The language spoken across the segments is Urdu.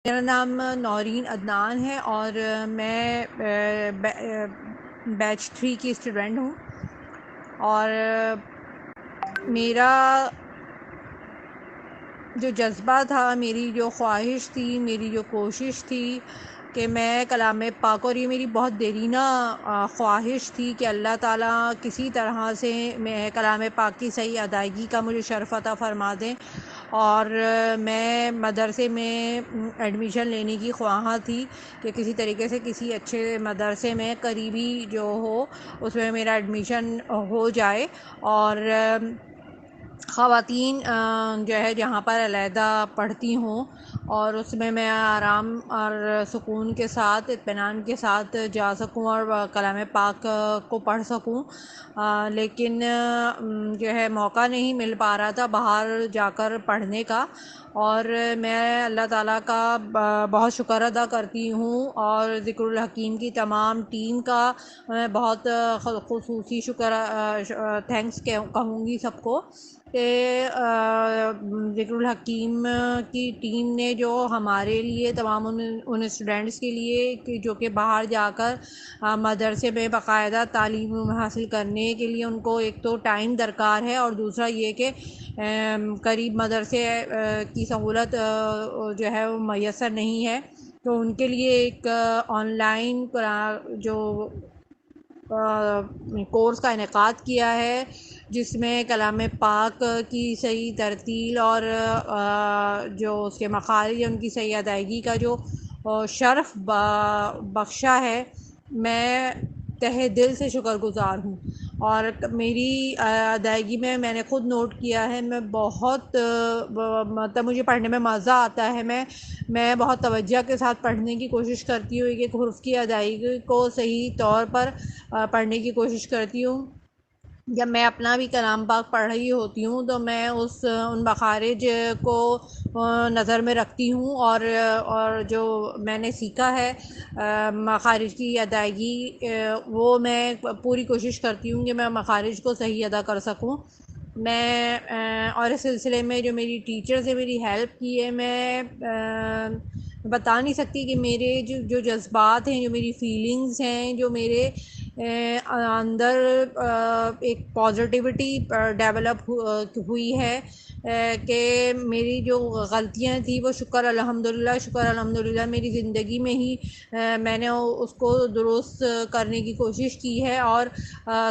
میرا نام نورین عدنان ہے اور میں بیچ 3 کی اسٹوڈنٹ ہوں، اور میرا جو جذبہ تھا، میری جو خواہش تھی، میری جو کوشش تھی کہ میں کلام پاک، اور یہ میری بہت دیرینہ خواہش تھی کہ اللہ تعالیٰ کسی طرح سے میں کلام پاک کی صحیح ادائیگی کا مجھے شرف عطا فرما دیں، اور میں مدرسے میں ایڈمیشن لینے کی خواہاں تھی کہ کسی طریقے سے کسی اچھے مدرسے میں قریبی جو ہو اس میں میرا ایڈمیشن ہو جائے، اور خواتین جو ہے جہاں پر علیحدہ پڑھتی ہوں اور اس میں آرام اور سکون کے ساتھ، اطمینان کے ساتھ جا سکوں اور کلام پاک کو پڑھ سکوں، لیکن جو ہے موقع نہیں مل پا رہا تھا باہر جا کر پڑھنے کا، اور میں اللہ تعالیٰ کا بہت شکر ادا کرتی ہوں، اور ذکر الحکیم کی تمام ٹیم کا میں بہت خصوصی تھینکس کہوں گی سب کو، کہ ذکر الحکیم کی ٹیم نے جو ہمارے لیے، تمام ان اسٹوڈنٹس کے لیے کہ جو کہ باہر جا کر مدرسے میں باقاعدہ تعلیم حاصل کرنے کے لیے ان کو ایک تو ٹائم درکار ہے، اور دوسرا یہ کہ قریب مدرسے کی سہولت جو ہے وہ میسر نہیں ہے، تو ان کے لیے ایک آن لائن جو کورس کا انعقاد کیا ہے، جس میں کلام پاک کی صحیح ترتیل اور جو اس کے مخارج ان کی صحیح ادائیگی کا جو شرف بخشا ہے، میں تہہ دل سے شکر گزار ہوں، اور میری ادائیگی میں نے خود نوٹ کیا ہے، میں بہت مطلب مجھے پڑھنے میں مزہ آتا ہے، میں بہت توجہ کے ساتھ پڑھنے کی کوشش کرتی ہوں، ایک حرف کی ادائیگی کو صحیح طور پر پڑھنے کی کوشش کرتی ہوں۔ جب میں اپنا بھی کلام پاک پڑھ رہی ہوتی ہوں تو میں ان مخارج کو نظر میں رکھتی ہوں، اور جو میں نے سیکھا ہے مخارج کی ادائیگی، وہ میں پوری کوشش کرتی ہوں کہ میں مخارج کو صحیح ادا کر سکوں۔ میں اور اس سلسلے میں جو میری ٹیچرز نے میری ہیلپ کی ہے، میں بتا نہیں سکتی کہ میرے جو جذبات ہیں، جو میری فیلنگز ہیں، جو میرے اندر ایک پازیٹیوٹی ڈیولپ ہوئی ہے، کہ میری جو غلطیاں تھیں وہ شکر الحمدللہ میری زندگی میں ہی میں نے اس کو درست کرنے کی کوشش کی ہے، اور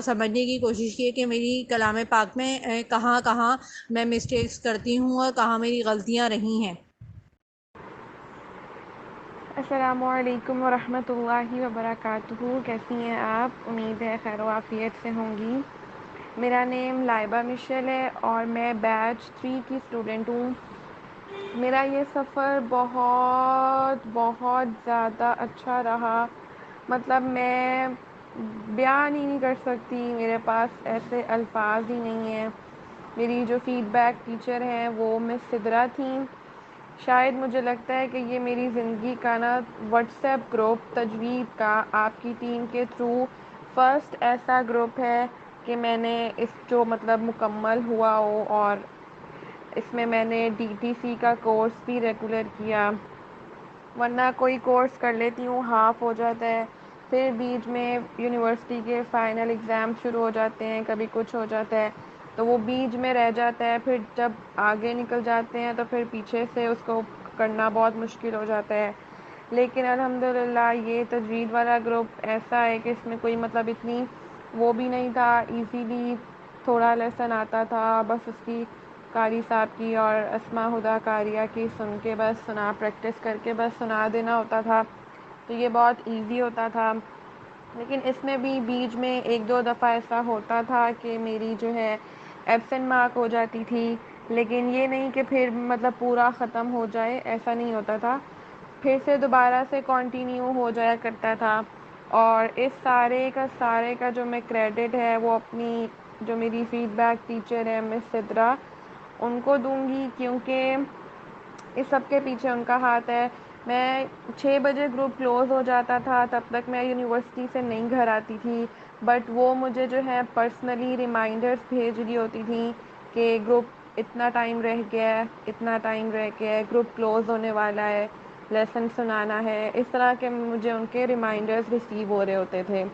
سمجھنے کی کوشش کی ہے کہ میری کلام پاک میں کہاں کہاں میں مسٹیکس کرتی ہوں اور کہاں میری غلطیاں رہی ہیں۔ السلام علیکم ورحمۃ اللہ وبرکاتہ۔ کیسی ہیں آپ؟ امید ہے خیر و عافیت سے ہوں گی۔ میرا نیم لائبہ مشل ہے اور میں بیچ 3 کی اسٹوڈنٹ ہوں۔ میرا یہ سفر بہت بہت زیادہ اچھا رہا، مطلب میں بیان ہی نہیں کر سکتی، میرے پاس ایسے الفاظ ہی نہیں ہیں۔ میری جو فیڈ بیک ٹیچر ہیں وہ مس سدرا تھیں۔ شاید مجھے لگتا ہے کہ یہ میری زندگی کا واٹس ایپ گروپ تجوید کا آپ کی ٹیم کے تھرو فرسٹ ایسا گروپ ہے کہ میں نے اس جو مطلب مکمل ہوا ہو، اور اس میں نے DTC کا کورس بھی ریگولر کیا، ورنہ کوئی کورس کر لیتی ہوں ہاف ہو جاتا ہے، پھر بیچ میں یونیورسٹی کے فائنل ایگزام شروع ہو جاتے ہیں، کبھی کچھ ہو جاتا ہے تو وہ بیچ میں رہ جاتا ہے، پھر جب آگے نکل جاتے ہیں تو پھر پیچھے سے اس کو کرنا بہت مشکل ہو جاتا ہے۔ لیکن الحمدللہ یہ تجوید والا گروپ ایسا ہے کہ اس میں کوئی مطلب اتنی وہ بھی نہیں تھا، ایزیلی تھوڑا لیسن آتا تھا، بس اس کی قاری صاحب کی اور اسماء ہدیٰ قاریہ کی سن کے بس پریکٹس کر کے بس سنا دینا ہوتا تھا، تو یہ بہت ایزی ہوتا تھا۔ لیکن اس میں بھی بیچ میں ایک دو دفعہ ایسا ہوتا تھا کہ میری جو ہے ایبسنٹ مارک ہو جاتی تھی، لیکن یہ نہیں کہ پھر مطلب پورا ختم ہو جائے، ایسا نہیں ہوتا تھا، پھر سے دوبارہ سے کنٹینیو ہو جایا کرتا تھا۔ اور اس سارے کا جو میں کریڈٹ ہے وہ اپنی جو میری فیڈ بیک ٹیچر ہے مس سدرا، ان کو دوں گی، کیونکہ اس سب کے پیچھے ان کا ہاتھ ہے۔ میں 6 بجے گروپ کلوز ہو جاتا تھا، تب تک میں یونیورسٹی سے نہیں گھر آتی تھی، بٹ وہ مجھے جو ہے پرسنلی ریمائنڈرز بھیج رہی ہوتی تھیں کہ گروپ اتنا ٹائم رہ گیا ہے، اتنا ٹائم رہ گیا ہے، گروپ کلوز ہونے والا ہے۔ لیسن سنانا ہے. اس طرح کے مجھے ان کے ریمائنڈرز ریسیو ہو رہے ہوتے تھے.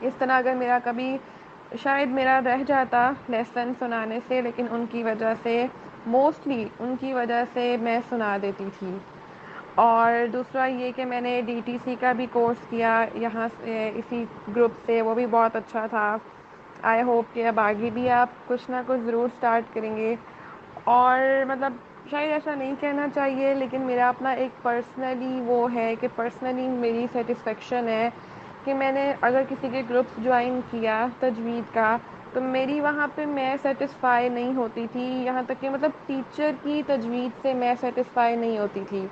اس طرح اگر میرا کبھی شاید میرا رہ جاتا لیسن سنانے سے، لیکن ان کی وجہ سے موسٹلی ان کی وجہ سے میں سنا دیتی تھی. اور دوسرا یہ کہ میں نے ڈی ٹی سی کا بھی کورس کیا یہاں سے اسی گروپ سے، وہ بھی بہت اچھا تھا. آئی ہوپ کہ اب آگے بھی آپ کچھ نہ کچھ ضرور سٹارٹ کریں گے. اور مطلب شاید ایسا نہیں کہنا چاہیے، لیکن میرا اپنا ایک پرسنلی وہ ہے کہ پرسنلی میری سیٹسفیکشن ہے کہ میں نے اگر کسی کے گروپس جوائن کیا تجوید کا، تو میری وہاں پہ میں سیٹسفائی نہیں ہوتی تھی. یہاں تک کہ مطلب ٹیچر کی تجوید سے میں سیٹسفائی نہیں ہوتی تھی.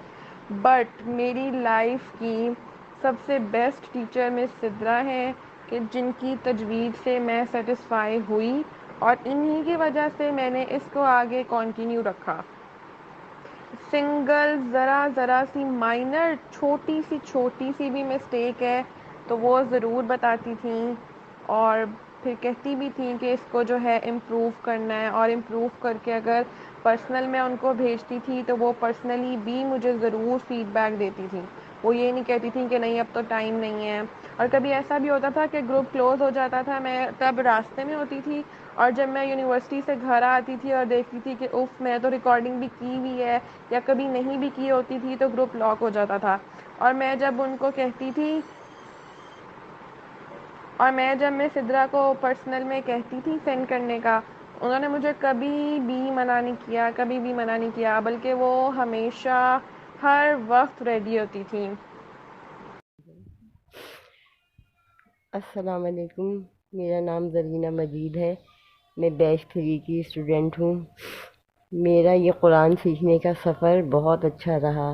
بٹ میری لائف کی سب سے بیسٹ ٹیچر مس سدرا ہیں کہ جن کی تجوید سے میں سیٹسفائی ہوئی، اور انہی کی وجہ سے میں نے اس کو آگے کنٹینیو رکھا. سنگل ذرا سی مائنر چھوٹی سی بھی مسٹیک ہے تو وہ ضرور بتاتی تھیں، اور پھر کہتی بھی تھیں کہ اس کو جو ہے امپروو کرنا ہے. اور امپروو کر کے اگر پرسنل میں ان کو بھیجتی تھی تو وہ پرسنلی بھی مجھے ضرور فیڈ بیک دیتی تھیں. وہ یہ نہیں کہتی تھیں کہ نہیں اب تو ٹائم نہیں ہے. اور کبھی ایسا بھی ہوتا تھا کہ گروپ کلوز ہو جاتا تھا، میں تب راستے میں ہوتی تھی، اور جب میں یونیورسٹی سے گھر آتی تھی اور دیکھتی تھی کہ اف میں تو ریکارڈنگ بھی کی ہوئی ہے، یا کبھی نہیں بھی کی ہوتی تھی تو گروپ لاک ہو جاتا تھا. اور میں جب ان کو کہتی تھی اور میں جب میں سدرا کو پرسنل میں کہتی تھی سینڈ کرنے کا، انہوں نے مجھے کبھی بھی منع نہیں کیا، بلکہ وہ ہمیشہ ہر وقت ریڈی ہوتی تھیں. السلام علیکم، میرا نام زرینہ مجید ہے. میں بیچ 3 کی اسٹوڈنٹ ہوں. میرا یہ قرآن سیکھنے کا سفر بہت اچھا رہا.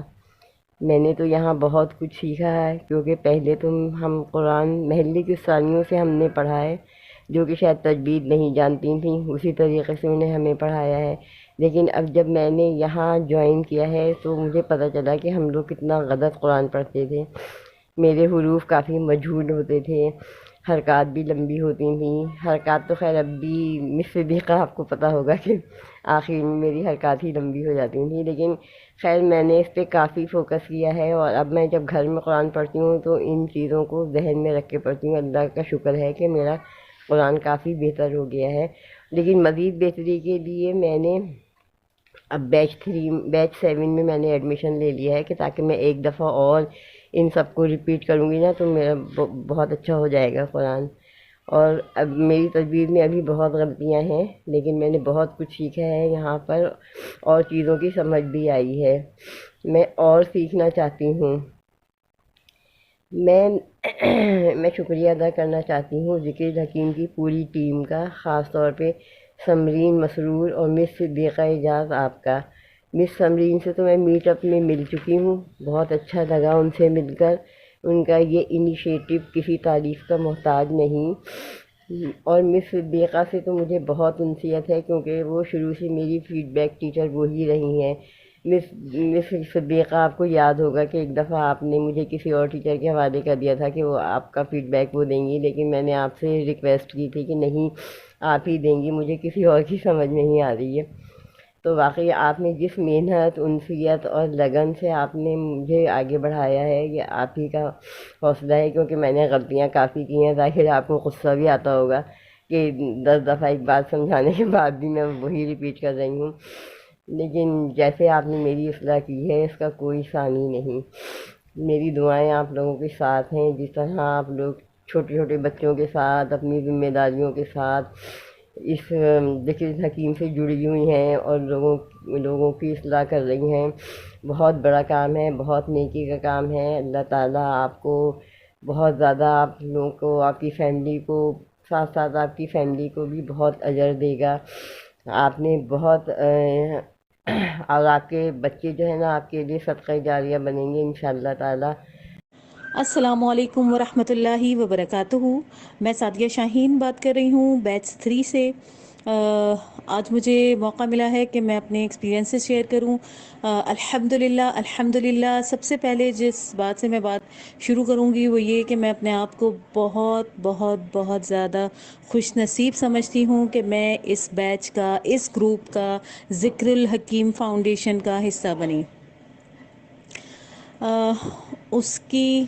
میں نے تو یہاں بہت کچھ سیکھا ہے، کیونکہ پہلے تو ہم قرآن محلے کی ثانیوں سے ہم نے پڑھا ہے، جو کہ شاید تجوید نہیں جانتی تھیں، اسی طریقے سے انہیں ہمیں پڑھایا ہے. لیکن اب جب میں نے یہاں جوائن کیا ہے تو مجھے پتہ چلا کہ ہم لوگ کتنا غلط قرآن پڑھتے تھے. میرے حروف کافی مجہول ہوتے تھے، حرکات بھی لمبی ہوتی تھیں. حرکات تو خیر اب بھی مس صدیقہ آپ کو پتہ ہوگا کہ آخر میں میری حرکات ہی لمبی ہو جاتی تھیں. لیکن خیر میں نے اس پہ کافی فوکس کیا ہے، اور اب میں جب گھر میں قرآن پڑھتی ہوں تو ان چیزوں کو ذہن میں رکھ کے پڑھتی ہوں. اللہ کا شکر ہے کہ میرا قرآن کافی بہتر ہو گیا ہے. لیکن مزید بہتری کے لیے میں نے اب بیچ 7 میں میں نے ایڈمیشن لے لیا ہے، کہ تاکہ میں ایک دفعہ اور ان سب کو ریپیٹ کروں گی نا تو میرا بہت اچھا ہو جائے گا قرآن. اور اب میری تجوید میں ابھی بہت غلطیاں ہیں، لیکن میں نے بہت کچھ سیکھا ہے یہاں پر، اور چیزوں کی سمجھ بھی آئی ہے. میں اور سیکھنا چاہتی ہوں. میں شکریہ ادا کرنا چاہتی ہوں ذکر الحکیم کی پوری ٹیم کا، خاص طور پہ سمرین مسرور اور مس صدیقہ اعجاز آپ کا. مس سمرین سے تو میں میٹ اپ میں مل چکی ہوں، بہت اچھا لگا ان سے مل کر. ان کا یہ انیشیٹو کسی تعریف کا محتاج نہیں. اور مس صدیقہ سے تو مجھے بہت انسیت ہے، کیونکہ وہ شروع سے میری فیڈ بیک ٹیچر وہی رہی ہیں. مس صدیقہ آپ کو یاد ہوگا کہ ایک دفعہ آپ نے مجھے کسی اور ٹیچر کے حوالے کر دیا تھا کہ وہ آپ کا فیڈ بیک وہ دیں گی، لیکن میں نے آپ سے ریکویسٹ کی تھی کہ نہیں آپ ہی دیں گی، مجھے کسی اور کی سمجھ نہیں آ رہی ہے. تو واقعی آپ نے جس محنت، انسیت اور لگن سے آپ نے مجھے آگے بڑھایا ہے، یہ آپ ہی کا حوصلہ ہے. کیونکہ میں نے غلطیاں کافی کی ہیں، ظاہر آپ کو غصہ بھی آتا ہوگا کہ 10 دفعہ ایک بات سمجھانے کے بعد بھی میں وہی ریپیٹ کر رہی ہوں. لیکن جیسے آپ نے میری اصلاح کی ہے اس کا کوئی ثانی نہیں. میری دعائیں آپ لوگوں کے ساتھ ہیں. جس طرح آپ لوگ چھوٹے چھوٹے بچوں کے ساتھ اپنی ذمہ داریوں کے ساتھ اس ذکر حکیم سے جڑی ہوئی ہیں اور لوگوں کی اصلاح کر رہی ہیں، بہت بڑا کام ہے، بہت نیکی کا کام ہے. اللہ تعالیٰ آپ کو بہت زیادہ، آپ لوگوں کو، آپ کی فیملی کو، ساتھ ساتھ آپ کی فیملی کو بھی بہت اجر دے گا. آپ نے بہت اور آپ کے بچے جو ہیں نا آپ کے لیے صدقہ جاریہ بنیں گے انشاءاللہ تعالیٰ. السلام علیکم ورحمۃ اللہ وبرکاتہ. میں سعدیہ شاہین بات کر رہی ہوں بیچ 3 سے. آج مجھے موقع ملا ہے کہ میں اپنے ایکسپیرینسز شیئر کروں. الحمدللہ سب سے پہلے جس بات سے میں بات شروع کروں گی وہ یہ کہ میں اپنے آپ کو بہت بہت بہت زیادہ خوش نصیب سمجھتی ہوں کہ میں اس بیچ کا، اس گروپ کا، ذکر الحکیم فاؤنڈیشن کا حصہ بنی. اس کی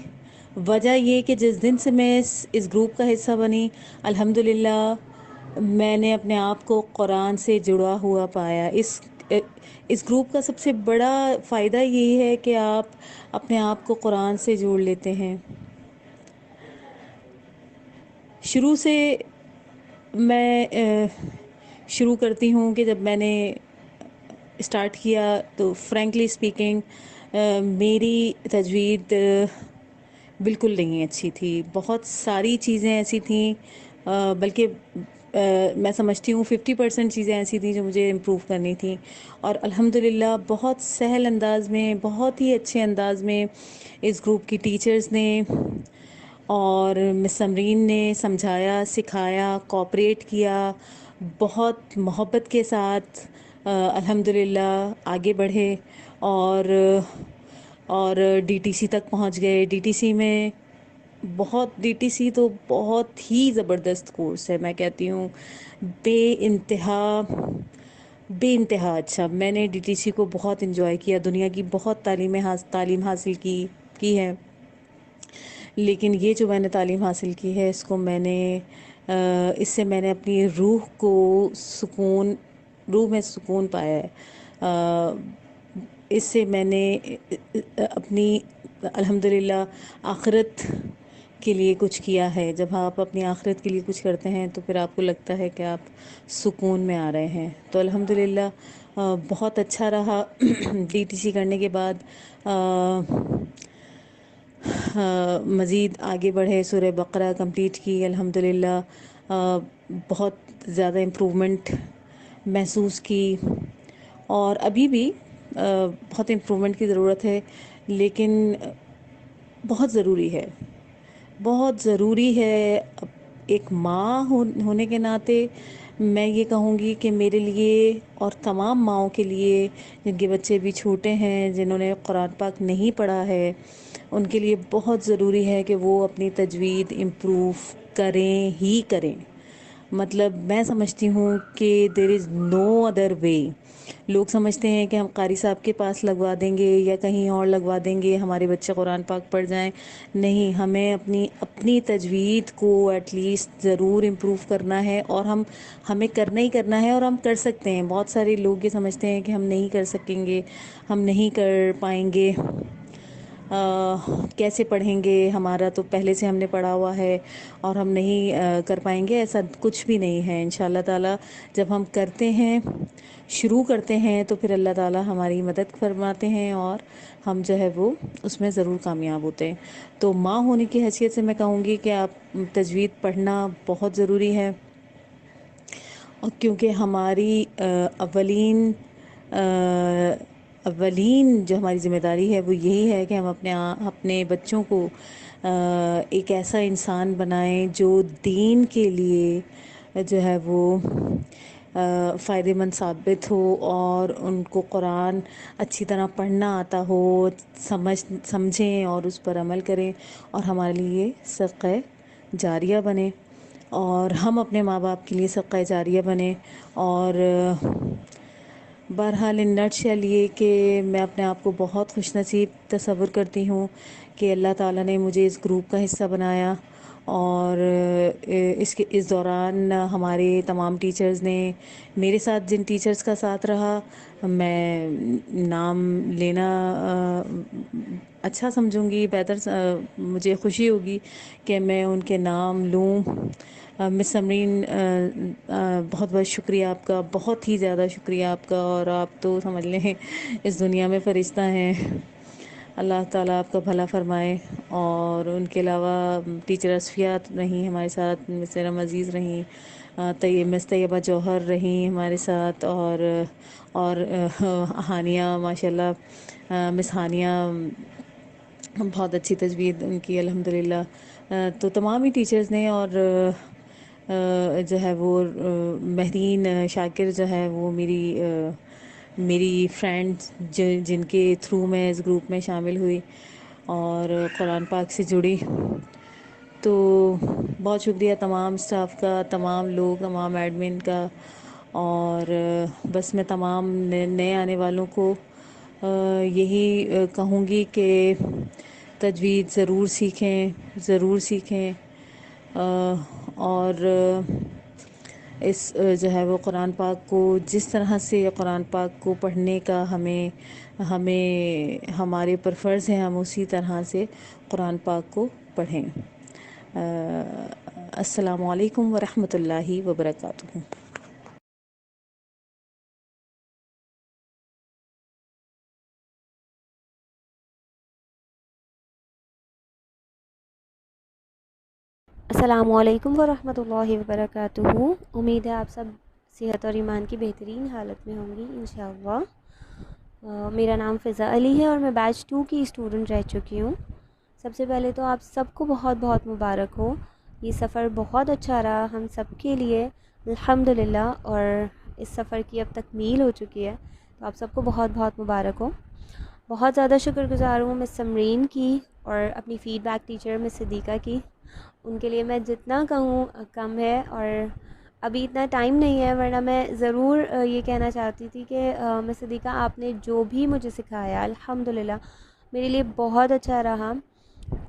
وجہ یہ کہ جس دن سے میں اس گروپ کا حصہ بنی، الحمدللہ میں نے اپنے آپ کو قرآن سے جڑا ہوا پایا۔ اس گروپ کا سب سے بڑا فائدہ یہی ہے کہ آپ اپنے آپ کو قرآن سے جوڑ لیتے ہیں۔ شروع سے میں شروع کرتی ہوں کہ جب میں نے اسٹارٹ کیا تو فرینکلی اسپیکنگ میری تجوید بالکل نہیں اچھی تھی۔ بہت ساری چیزیں ایسی تھیں، بلکہ میں سمجھتی ہوں 50% چیزیں ایسی تھیں جو مجھے امپروو کرنی تھیں، اور الحمدللہ بہت سہل انداز میں، بہت ہی اچھے انداز میں اس گروپ کی ٹیچرز نے اور مس سمرین نے سمجھایا، سکھایا، کوآپریٹ کیا، بہت محبت کے ساتھ الحمدللہ آگے بڑھے، اور ڈی ٹی سی تک پہنچ گئے۔ ڈی ٹی سی تو بہت ہی زبردست کورس ہے، میں کہتی ہوں بے انتہا اچھا۔ میں نے ڈی ٹی سی کو بہت انجوائے کیا، دنیا کی بہت تعلیم حاصل کی ہے، لیکن یہ جو میں نے تعلیم حاصل کی ہے اس کو اس سے میں نے اپنی روح میں سکون پایا ہے۔ اس سے میں نے اپنی الحمدللہ آخرت کے لیے کچھ کیا ہے۔ جب آپ اپنی آخرت کے لیے کچھ کرتے ہیں تو پھر آپ کو لگتا ہے کہ آپ سکون میں آ رہے ہیں۔ تو الحمدللہ بہت اچھا رہا۔ ڈی ٹی سی کرنے کے بعد مزید آگے بڑھے، سورہ بقرہ کمپلیٹ کی، الحمدللہ بہت زیادہ امپرومنٹ محسوس کی، اور ابھی بھی بہت امپرومنٹ کی ضرورت ہے، لیکن بہت ضروری ہے۔ ایک ماں ہونے کے ناطے میں یہ کہوں گی کہ میرے لیے اور تمام ماؤں کے لیے جن کے بچے بھی چھوٹے ہیں، جنہوں نے قرآن پاک نہیں پڑھا ہے، ان کے لیے بہت ضروری ہے کہ وہ اپنی تجوید امپروو کریں۔ مطلب میں سمجھتی ہوں کہ دیر از نو ادر وے۔ لوگ سمجھتے ہیں کہ ہم قاری صاحب کے پاس لگوا دیں گے یا کہیں اور لگوا دیں گے، ہمارے بچے قرآن پاک پڑھ جائیں۔ نہیں، ہمیں اپنی تجوید کو ایٹ لیسٹ ضرور امپروو کرنا ہے، اور ہمیں کرنا ہی کرنا ہے، اور ہم کر سکتے ہیں۔ بہت سارے لوگ یہ سمجھتے ہیں کہ ہم نہیں کر سکیں گے، ہم نہیں کر پائیں گے، کیسے پڑھیں گے، ہمارا تو پہلے سے ہم نے پڑھا ہوا ہے اور ہم نہیں کر پائیں گے۔ ایسا کچھ بھی نہیں ہے، انشاءاللہ تعالی جب ہم کرتے ہیں، شروع کرتے ہیں، تو پھر اللہ تعالی ہماری مدد فرماتے ہیں، اور ہم جو ہے وہ اس میں ضرور کامیاب ہوتے ہیں۔ تو ماں ہونے کی حیثیت سے میں کہوں گی کہ آپ تجوید پڑھنا بہت ضروری ہے، اور کیونکہ ہماری اولین جو ہماری ذمہ داری ہے وہ یہی ہے کہ ہم اپنے بچوں کو ایک ایسا انسان بنائیں جو دین کے لیے جو ہے وہ فائدہ مند ثابت ہو، اور ان کو قرآن اچھی طرح پڑھنا آتا ہو، سمجھیں اور اس پر عمل کریں، اور ہمارے لیے صدقہ جاریہ بنے، اور ہم اپنے ماں باپ کے لیے صدقہ جاریہ بنیں۔ اور بہرحال ان نٹ شیل یہ کہ میں اپنے آپ کو بہت خوش نصیب تصور کرتی ہوں کہ اللہ تعالیٰ نے مجھے اس گروپ کا حصہ بنایا، اور اس دوران ہمارے تمام ٹیچرز نے میرے ساتھ، جن ٹیچرز کا ساتھ رہا، میں نام لینا اچھا سمجھوں گی، مجھے خوشی ہوگی کہ میں ان کے نام لوں۔ مس سمرین، بہت بہت شکریہ آپ کا، بہت ہی زیادہ شکریہ آپ کا، اور آپ تو سمجھ لیں اس دنیا میں فرشتہ ہیں۔ اللہ تعالیٰ آپ کا بھلا فرمائے۔ اور ان کے علاوہ ٹیچر اصفیات رہیں ہمارے ساتھ، مس ارم عزیز رہیں، مس طیبہ جوہر رہیں ہمارے ساتھ، اور ہانیہ، ماشاء اللہ مس ہانیہ، بہت اچھی تجوید ان کی الحمدللہ۔ تو تمام ہی ٹیچرز نے، اور جو ہے وہ مہرین شاکر جو ہے وہ میری فرینڈ جن کے تھرو میں اس گروپ میں شامل ہوئی اور قرآن پاک سے جڑی۔ تو بہت شکریہ تمام اسٹاف کا، تمام لوگ، تمام ایڈمن کا، اور بس میں تمام نئے آنے والوں کو یہی کہوں گی کہ تجوید ضرور سیکھیں اور اس جو ہے وہ قرآن پاک کو جس طرح سے قرآن پاک کو پڑھنے کا ہمیں ہمارے پر فرض ہے، ہم اسی طرح سے قرآن پاک کو پڑھیں۔ السلام علیکم ورحمۃ اللہ وبرکاتہ۔ السلام علیکم ورحمۃ اللہ وبرکاتہ۔ امید ہے آپ سب صحت اور ایمان کی بہترین حالت میں ہوں گی انشاءاللہ۔ میرا نام فضا علی ہے اور میں بیچ 2 کی اسٹوڈنٹ رہ چکی ہوں۔ سب سے پہلے تو آپ سب کو بہت بہت مبارک ہو، یہ سفر بہت اچھا رہا ہم سب کے لیے الحمدللہ، اور اس سفر کی اب تکمیل ہو چکی ہے، تو آپ سب کو بہت بہت مبارک ہو۔ بہت زیادہ شکر گزار ہوں مس سمرین کی اور اپنی فیڈ بیک ٹیچر مس صدیقہ کی، ان کے لیے میں جتنا کہوں کم ہے، اور ابھی اتنا ٹائم نہیں ہے، ورنہ میں ضرور یہ کہنا چاہتی تھی کہ مس صدیقہ آپ نے جو بھی مجھے سکھایا الحمدللہ میرے لیے بہت اچھا رہا۔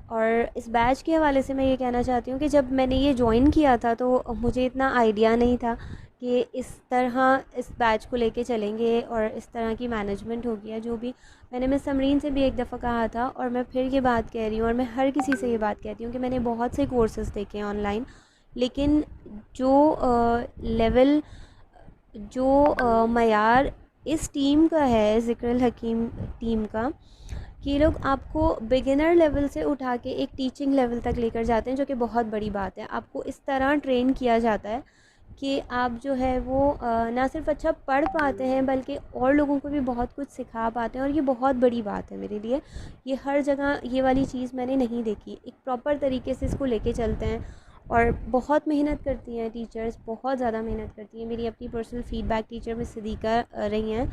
اور اس بیچ کے حوالے سے میں یہ کہنا چاہتی ہوں کہ جب میں نے یہ جوائن کیا تھا تو مجھے اتنا آئیڈیا نہیں تھا کہ اس طرح اس بیچ کو لے کے چلیں گے اور اس طرح کی مینجمنٹ ہوگی، جو بھی میں نے مس سمرین سے بھی ایک دفعہ کہا تھا، اور میں پھر یہ بات کہہ رہی ہوں اور میں ہر کسی سے یہ بات کہتی ہوں کہ میں نے بہت سے کورسز دیکھے ہیں آن لائن، لیکن جو لیول، جو معیار اس ٹیم کا ہے، ذکر الحکیم ٹیم کا، کہ یہ لوگ آپ کو بگنر لیول سے اٹھا کے ایک ٹیچنگ لیول تک لے کر جاتے ہیں، جو کہ بہت بڑی بات ہے۔ آپ کو اس طرح ٹرین کیا جاتا ہے کہ آپ جو ہے وہ نہ صرف اچھا پڑھ پاتے ہیں بلکہ اور لوگوں کو بھی بہت کچھ سکھا پاتے ہیں، اور یہ بہت بڑی بات ہے میرے لیے۔ یہ ہر جگہ یہ والی چیز میں نے نہیں دیکھی، ایک پراپر طریقے سے اس کو لے کے چلتے ہیں، اور بہت محنت کرتی ہیں ٹیچرز، بہت زیادہ محنت کرتی ہیں۔ میری اپنی پرسنل فیڈ بیک ٹیچر مس صدیقہ رہی ہیں،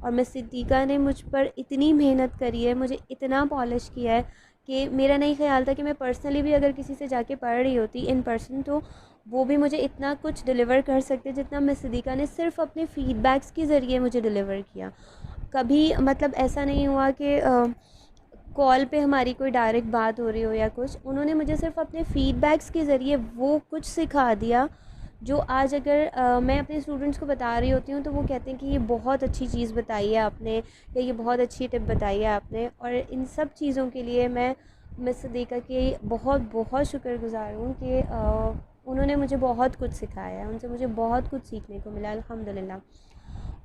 اور مس صدیقہ نے مجھ پر اتنی محنت کری ہے، مجھے اتنا پالش کیا ہے کہ میرا نہیں خیال تھا کہ میں پرسنلی بھی اگر کسی سے جا کے پڑھ رہی ہوتی ان پرسن تو وہ بھی مجھے اتنا کچھ ڈیلیور کر سکتے جتنا مس صدیقہ نے صرف اپنے فیڈ بیکس کے ذریعے مجھے ڈیلیور کیا۔ کبھی مطلب ایسا نہیں ہوا کہ کال پہ ہماری کوئی ڈائریکٹ بات ہو رہی ہو یا کچھ، انہوں نے مجھے صرف اپنے فیڈ بیکس کے ذریعے وہ کچھ سکھا دیا جو آج اگر میں اپنے اسٹوڈنٹس کو بتا رہی ہوتی ہوں تو وہ کہتے ہیں کہ یہ بہت اچھی چیز بتائی ہے آپ نے، یا یہ بہت اچھی ٹپ بتائی ہے آپ نے۔ اور ان سب چیزوں کے لیے میں مس صدیقہ کی بہت بہت شکر گزار ہوں کہ انہوں نے مجھے بہت کچھ سکھایا ہے، ان سے مجھے بہت کچھ سیکھنے کو ملا الحمدللہ۔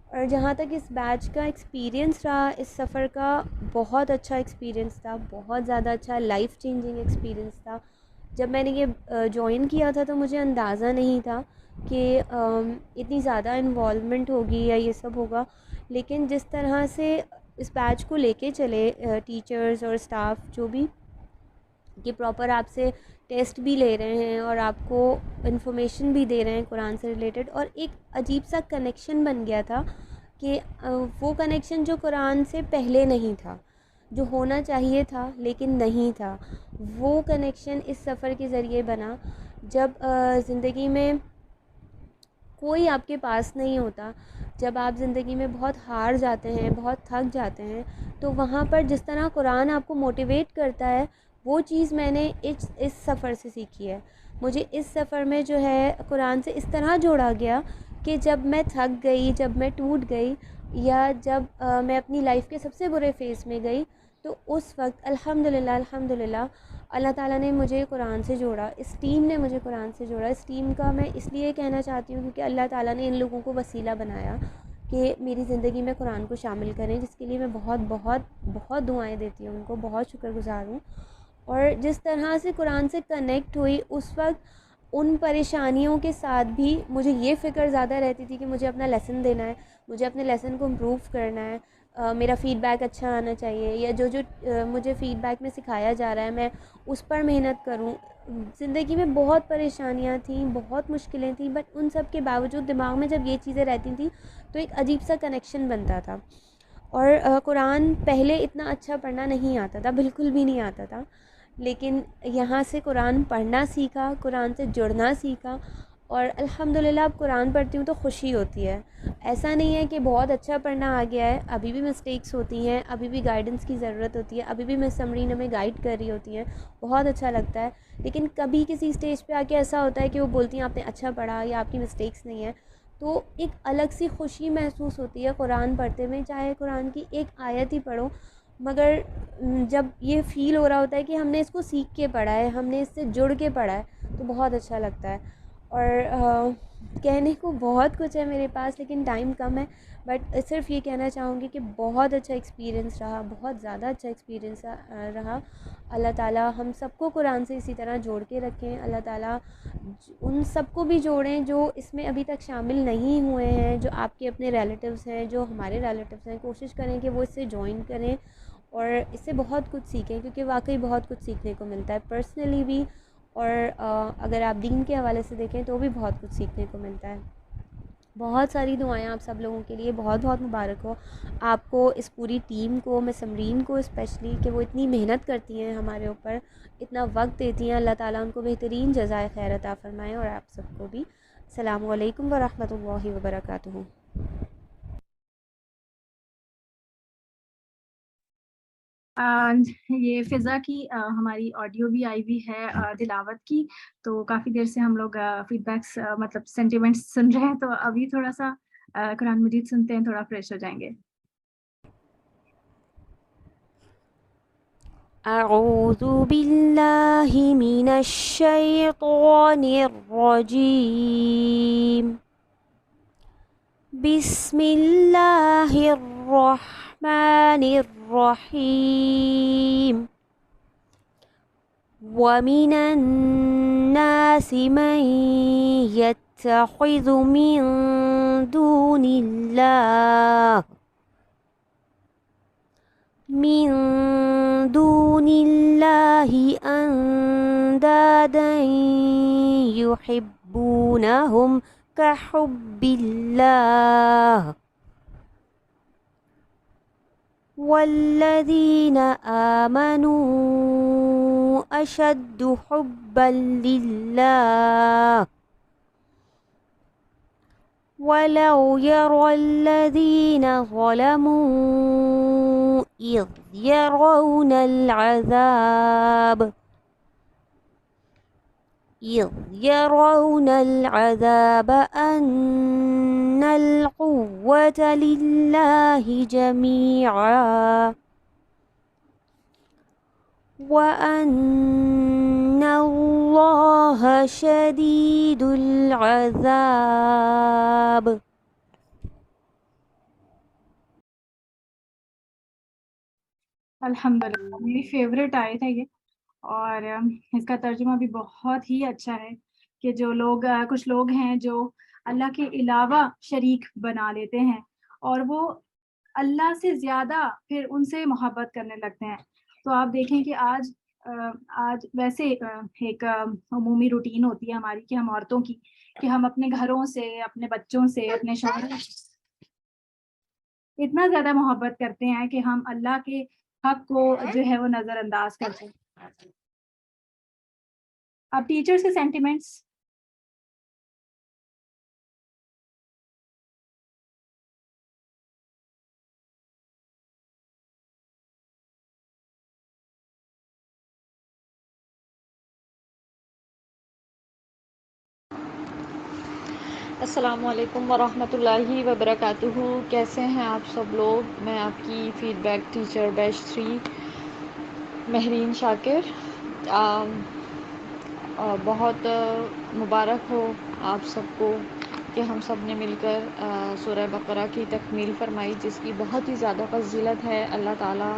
اور جہاں تک اس بیچ کا ایکسپیرینس رہا، اس سفر کا بہت اچھا ایکسپیرینس تھا، بہت زیادہ اچھا لائف چینجنگ ایکسپیرینس تھا۔ جب میں نے یہ جوائن کیا تھا تو مجھے اندازہ نہیں تھا کہ اتنی زیادہ انوالومنٹ ہوگی یا یہ سب ہوگا، لیکن جس طرح سے اس بیچ کو لے کے چلے ٹیچرز اور اسٹاف جو بھی، کہ پراپر آپ سے ٹیسٹ بھی لے رہے ہیں اور آپ کو انفارمیشن بھی دے رہے ہیں قرآن سے ریلیٹڈ، اور ایک عجیب سا کنیکشن بن گیا تھا کہ وہ کنیکشن جو قرآن سے پہلے نہیں تھا، جو ہونا چاہیے تھا لیکن نہیں تھا، وہ کنیکشن اس سفر کے ذریعے بنا۔ جب زندگی میں کوئی آپ کے پاس نہیں ہوتا، جب آپ زندگی میں بہت ہار جاتے ہیں، بہت تھک جاتے ہیں، تو وہاں پر جس طرح قرآن آپ کو موٹیویٹ کرتا ہے، وہ چیز میں نے اس سفر سے سیکھی ہے۔ مجھے اس سفر میں جو ہے قرآن سے اس طرح جوڑا گیا کہ جب میں تھک گئی، جب میں ٹوٹ گئی، یا جب میں اپنی لائف کے سب سے برے فیز میں گئی، تو اس وقت الحمدللہ اللہ تعالیٰ نے مجھے قرآن سے جوڑا، اس ٹیم نے مجھے قرآن سے جوڑا۔ اس ٹیم کا میں اس لیے کہنا چاہتی ہوں کیونکہ اللہ تعالیٰ نے ان لوگوں کو وسیلہ بنایا کہ میری زندگی میں قرآن کو شامل کریں، جس کے لیے میں بہت بہت بہت دعائیں دیتی ہوں، ان کو بہت شکر گزار ہوں۔ اور جس طرح سے قرآن سے کنیکٹ ہوئی، اس وقت ان پریشانیوں کے ساتھ بھی مجھے یہ فکر زیادہ رہتی تھی کہ مجھے اپنا لیسن دینا ہے، مجھے اپنے لیسن کو امپروو کرنا ہے، میرا فیڈ بیک اچھا آنا چاہیے، یا جو مجھے فیڈ بیک میں سکھایا جا رہا ہے میں اس پر محنت کروں۔ زندگی میں بہت پریشانیاں تھیں، بہت مشکلیں تھیں، بٹ ان سب کے باوجود دماغ میں جب یہ چیزیں رہتی تھیں تو ایک عجیب سا کنیکشن بنتا تھا۔ اور قرآن پہلے اتنا اچھا پڑھنا نہیں آتا تھا، بالکل بھی نہیں آتا تھا، لیکن یہاں سے قرآن پڑھنا سیکھا، قرآن سے جڑنا سیکھا، اور الحمدللہ اب قرآن پڑھتی ہوں تو خوشی ہوتی ہے. ایسا نہیں ہے کہ بہت اچھا پڑھنا آ گیا ہے، ابھی بھی مسٹیکس ہوتی ہیں، ابھی بھی گائیڈنس کی ضرورت ہوتی ہے، ابھی بھی مس سمرین ہمیں گائیڈ کر رہی ہوتی ہیں، بہت اچھا لگتا ہے. لیکن کبھی کسی اسٹیج پہ آ کے ایسا ہوتا ہے کہ وہ بولتی ہیں آپ نے اچھا پڑھا یا آپ کی مسٹیکس نہیں ہیں، تو ایک الگ سی خوشی محسوس ہوتی ہے قرآن پڑھتے میں، چاہے قرآن کی ایک آیت ہی پڑھو، مگر جب یہ فیل ہو رہا ہوتا ہے کہ ہم نے اس کو سیکھ کے پڑھا ہے، ہم نے اس سے جڑ کے پڑھا ہے، تو بہت اچھا لگتا ہے. اور کہنے کو بہت کچھ ہے میرے پاس لیکن ٹائم کم ہے، بٹ صرف یہ کہنا چاہوں گی کہ بہت اچھا ایکسپیرینس رہا، بہت زیادہ اچھا ایکسپیرینس رہا. اللہ تعالیٰ ہم سب کو قرآن سے اسی طرح جوڑ کے رکھیں. اللہ تعالیٰ ان سب کو بھی جوڑیں جو اس میں ابھی تک شامل نہیں ہوئے ہیں، جو آپ کے اپنے ریلیٹیوز ہیں، جو ہمارے ریلیٹیوز ہیں. کوشش کریں کہ وہ اس سے جوائن کریں اور اس سے بہت کچھ سیکھیں، کیونکہ واقعی بہت کچھ سیکھنے کو ملتا ہے پرسنلی بھی، اور اگر آپ دین کے حوالے سے دیکھیں تو بھی بہت کچھ سیکھنے کو ملتا ہے. بہت ساری دعائیں آپ سب لوگوں کے لیے، بہت بہت مبارک ہو آپ کو، اس پوری ٹیم کو، میں سمرین کو اسپیشلی، کہ وہ اتنی محنت کرتی ہیں ہمارے اوپر، اتنا وقت دیتی ہیں. اللہ تعالیٰ ان کو بہترین جزائے خیر عطا فرمائیں، اور آپ سب کو بھی. السلام علیکم ورحمۃ اللہ وبرکاتہ. یہ فضا کی ہماری آڈیو بھی آئی ہوئی ہے تلاوت کی، تو کافی دیر سے ہم لوگ فیڈ بیکس مطلب سینٹیمنٹس سن رہے ہیں، تو ابھی تھوڑا سا قرآن مجید سنتے ہیں، تھوڑا فریش ہو جائیں گے. اعوذ باللہ من الشیطان الرجیم. بسم اللہ الرحمن الرحیم. وَمِنَ النَّاسِ مَن يَتَّخِذُ مِن دُونِ اللَّهِ أَندَادًا يُحِبُّونَهُمْ كَحُبِّ اللَّهِ وَالَّذِينَ آمَنُوا أَشَدُّ حُبًّا لِلَّهِ وَلَوْ يَرَى الَّذِينَ ظَلَمُوا إِذْ يَرَوْنَ الْعَذَابَ أَنَّ الْقُوَّةَ لِلَّهِ جَمِيعًا وَأَنَّ اللَّهَ شَدِيدُ الْعَذَابِ. الحمدللہ میری فیوریٹ آیت ہے یہ، اور اس کا ترجمہ بھی بہت ہی اچھا ہے کہ جو لوگ کچھ لوگ ہیں جو اللہ کے علاوہ شریک بنا لیتے ہیں اور وہ اللہ سے زیادہ پھر ان سے محبت کرنے لگتے ہیں. تو آپ دیکھیں کہ آج ویسے ایک عمومی روٹین ہوتی ہے ہماری کہ ہم عورتوں کی، کہ ہم اپنے گھروں سے، اپنے بچوں سے، اپنے شوہروں سے اتنا زیادہ محبت کرتے ہیں کہ ہم اللہ کے حق کو جو ہے وہ نظر انداز کرتے ہیں. اب ٹیچرس کے سینٹیمنٹس. السلام علیکم ورحمۃ اللہ وبرکاتہ. کیسے ہیں آپ سب لوگ؟ میں آپ کی فیڈ بیک ٹیچر بیچ 3 مہرین شاکر. بہت مبارک ہو آپ سب کو کہ ہم سب نے مل کر سورہ بقرہ کی تکمیل فرمائی، جس کی بہت ہی زیادہ فضیلت ہے. اللہ تعالیٰ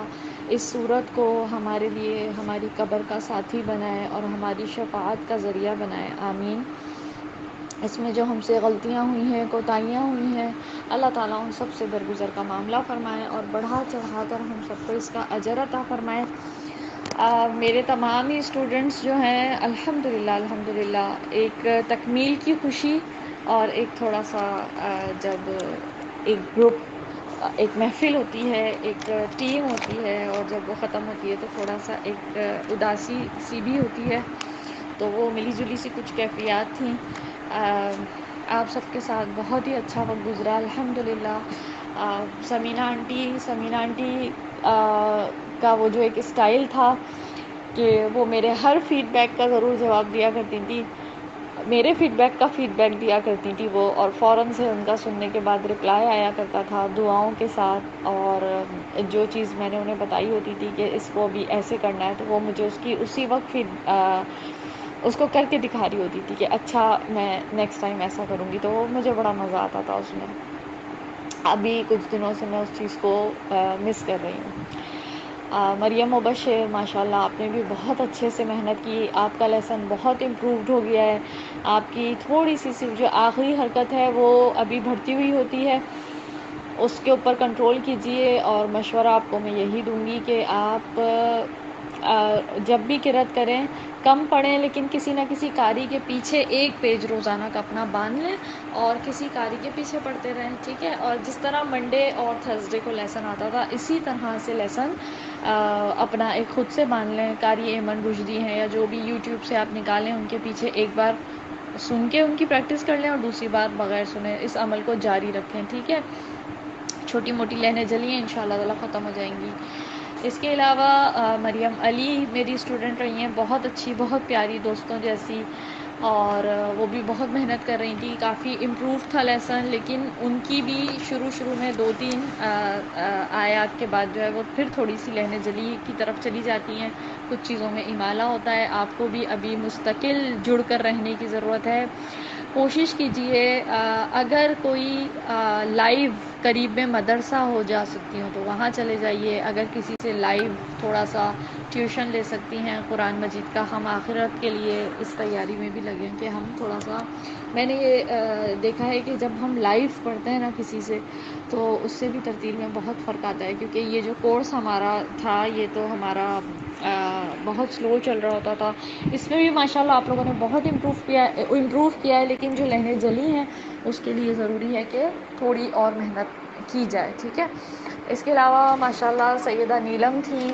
اس سورت کو ہمارے لیے ہماری قبر کا ساتھی بنائے اور ہماری شفاعت کا ذریعہ بنائے، آمین. اس میں جو ہم سے غلطیاں ہوئی ہیں، کوتاہیاں ہوئی ہیں، اللہ تعالیٰ ان سب سے درگزر کا معاملہ فرمائے اور بڑھا چڑھا کر ہم سب کو اس کا اجر عطا فرمائے. میرے تمام ہی اسٹوڈنٹس جو ہیں الحمدللہ ایک تکمیل کی خوشی اور ایک تھوڑا سا جب ایک گروپ، ایک محفل ہوتی ہے، ایک ٹیم ہوتی ہے اور جب وہ ختم ہوتی ہے تو تھوڑا سا ایک اداسی سی بھی ہوتی ہے، تو وہ ملی جلی سی کچھ کیفیات تھیں. آپ سب کے ساتھ بہت ہی اچھا وقت گزرا الحمدللہ۔ سمینہ آنٹی کا وہ جو ایک اسٹائل تھا کہ وہ میرے ہر فیڈ بیک کا ضرور جواب دیا کرتی تھی، میرے فیڈ بیک کا فیڈ بیک دیا کرتی تھی وہ، اور فوراً سے ان کا سننے کے بعد رپلائی آیا کرتا تھا دعاؤں کے ساتھ، اور جو چیز میں نے انہیں بتائی ہوتی تھی کہ اس کو بھی ایسے کرنا ہے تو وہ مجھے اس کی اسی وقت اس کو کر کے دکھا رہی ہوتی تھی کہ اچھا میں نیکسٹ ٹائم ایسا کروں گی، تو وہ مجھے بڑا مزہ آتا تھا اس میں۔ ابھی کچھ دنوں سے میں اس چیز کو مس کر رہی ہوں۔ مریم مبشر ماشاء اللہ آپ نے بھی بہت اچھے سے محنت کی، آپ کا لیسن بہت امپرووڈ ہو گیا ہے، آپ کی تھوڑی سی صرف جو آخری حرکت ہے وہ ابھی بڑھتی ہوئی ہوتی ہے، اس کے اوپر کنٹرول کیجئے، اور مشورہ آپ کو میں یہی دوں گی کہ آپ جب بھی قرأت کریں کم پڑھیں، لیکن کسی نہ کسی قاری کے پیچھے ایک پیج روزانہ کا اپنا باندھ لیں اور کسی قاری کے پیچھے پڑھتے رہیں، ٹھیک ہے؟ اور جس طرح منڈے اور تھرسڈے کو لیسن آتا تھا اسی طرح سے لیسن اپنا ایک خود سے باندھ لیں، قاری ایمن رشدی ہیں یا جو بھی یوٹیوب سے آپ نکالیں ان کے پیچھے ایک بار سن کے ان کی پریکٹس کر لیں اور دوسری بار بغیر سنے اس عمل کو جاری رکھیں، ٹھیک ہے؟ چھوٹی موٹی لہنیں جلی ہیں انشاءاللہ تعالیٰ ختم ہو جائیں گی۔ اس کے علاوہ مریم علی میری اسٹوڈنٹ رہی ہیں، بہت اچھی، بہت پیاری، دوستوں جیسی، اور وہ بھی بہت محنت کر رہی تھی، کافی امپروو تھا لیسن، لیکن ان کی بھی شروع میں 2-3 آیات کے بعد جو ہے وہ پھر تھوڑی سی لہنیں جلی کی طرف چلی جاتی ہیں، کچھ چیزوں میں امالہ ہوتا ہے، آپ کو بھی ابھی مستقل جڑ کر رہنے کی ضرورت ہے۔ کوشش کیجئے اگر کوئی لائیو قریب میں مدرسہ ہو جا سکتی ہوں تو وہاں چلے جائیے، اگر کسی سے لائیو تھوڑا سا ٹیوشن لے سکتی ہیں قرآن مجید کا، ہم آخرت کے لیے اس تیاری میں بھی لگیں کہ ہم تھوڑا سا، میں نے یہ دیکھا ہے کہ جب ہم لائیو پڑھتے ہیں نا کسی سے تو اس سے بھی ترتیل میں بہت فرق آتا ہے، کیونکہ یہ جو کورس ہمارا تھا یہ تو ہمارا بہت سلو چل رہا ہوتا تھا، اس میں بھی ماشاءاللہ آپ لوگوں نے بہت امپروو کیا ہے، لیکن جو لہنیں جلی ہیں اس کے لیے ضروری ہے کہ تھوڑی اور محنت کی جائے، ٹھیک ہے؟ اس کے علاوہ ماشاءاللہ سیدہ نیلم تھی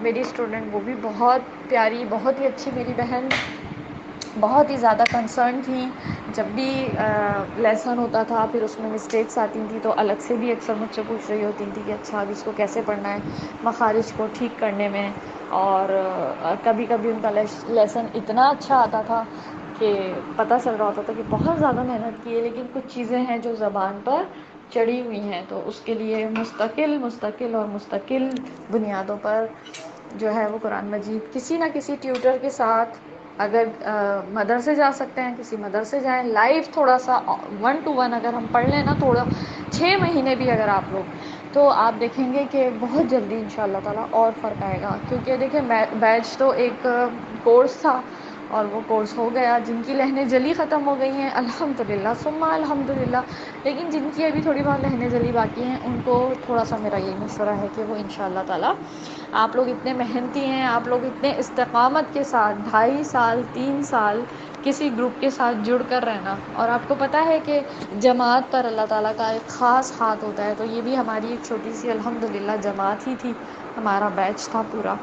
میری اسٹوڈنٹ، وہ بھی بہت پیاری، بہت ہی اچھی میری بہن، بہت ہی زیادہ کنسرن تھیں، جب بھی لیسن ہوتا تھا پھر اس میں مسٹیکس آتی تھیں تو الگ سے بھی اکثر مجھ سے پوچھ رہی ہوتی تھی کہ اچھا اب اس کو کیسے پڑھنا ہے مخارج کو ٹھیک کرنے میں، اور کبھی کبھی ان کا لیسن اتنا اچھا آتا تھا کہ پتہ چل رہا ہوتا تھا کہ بہت زیادہ محنت کی ہے، لیکن کچھ چیزیں ہیں جو زبان پر چڑھی ہوئی ہیں، تو اس کے لیے مستقل بنیادوں پر جو ہے وہ قرآن مجید کسی نہ کسی ٹیوٹر کے ساتھ، اگر مدرسے جا سکتے ہیں کسی مدرسے جائیں، لائیو تھوڑا سا 1 to 1 اگر ہم پڑھ لیں نا تھوڑا 6 مہینے بھی اگر آپ لوگ، تو آپ دیکھیں گے کہ بہت جلدی انشاءاللہ تعالیٰ اور فرق آئے گا، کیونکہ دیکھیں بیچ تو ایک کورس تھا اور وہ کورس ہو گیا، جن کی لہنیں جلی ختم ہو گئی ہیں الحمدللہ ثم الحمدللہ، لیکن جن کی ابھی تھوڑی بہت لہنیں جلی باقی ہیں ان کو تھوڑا سا میرا یہ مشورہ ہے کہ وہ انشاءاللہ تعالیٰ، آپ لوگ اتنے محنتی ہیں، آپ لوگ اتنے استقامت کے ساتھ 2.5 سال 3 سال کسی گروپ کے ساتھ جڑ کر رہنا، اور آپ کو پتہ ہے کہ جماعت پر اللہ تعالیٰ کا ایک خاص ہاتھ ہوتا ہے، تو یہ بھی ہماری ایک چھوٹی سی الحمدللہ جماعت ہی تھی، ہمارا بیچ تھا پورا،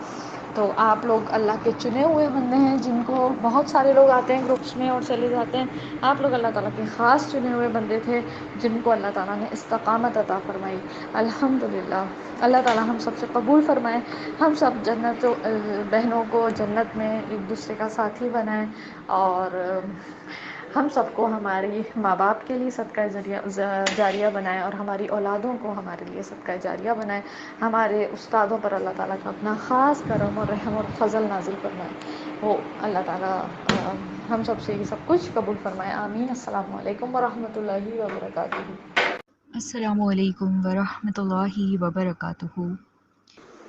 تو آپ لوگ اللہ کے چنے ہوئے بندے ہیں، جن کو بہت سارے لوگ آتے ہیں گروپس میں اور چلے جاتے ہیں، آپ لوگ اللہ تعالیٰ کے خاص چنے ہوئے بندے تھے جن کو اللہ تعالیٰ نے استقامت عطا فرمائی الحمدللہ۔ اللہ تعالیٰ ہم سب سے قبول فرمائے، ہم سب بہنوں کو جنت میں ایک دوسرے کا ساتھی بنائیں، اور ہم سب کو ہماری ماں باپ کے لیے صدقہ جاریہ بنائیں، اور ہماری اولادوں کو ہمارے لیے صدقہ جاریہ بنائیں، ہمارے استادوں پر اللہ تعالیٰ کا اپنا خاص کرم اور رحم اور فضل نازل فرمائے، وہ اللہ تعالیٰ ہم سب سے یہ سب کچھ قبول فرمائے، آمین۔ السلام علیکم ورحمۃ اللہ وبرکاتہ۔ السلام علیکم ورحمۃ اللہ وبرکاتہ۔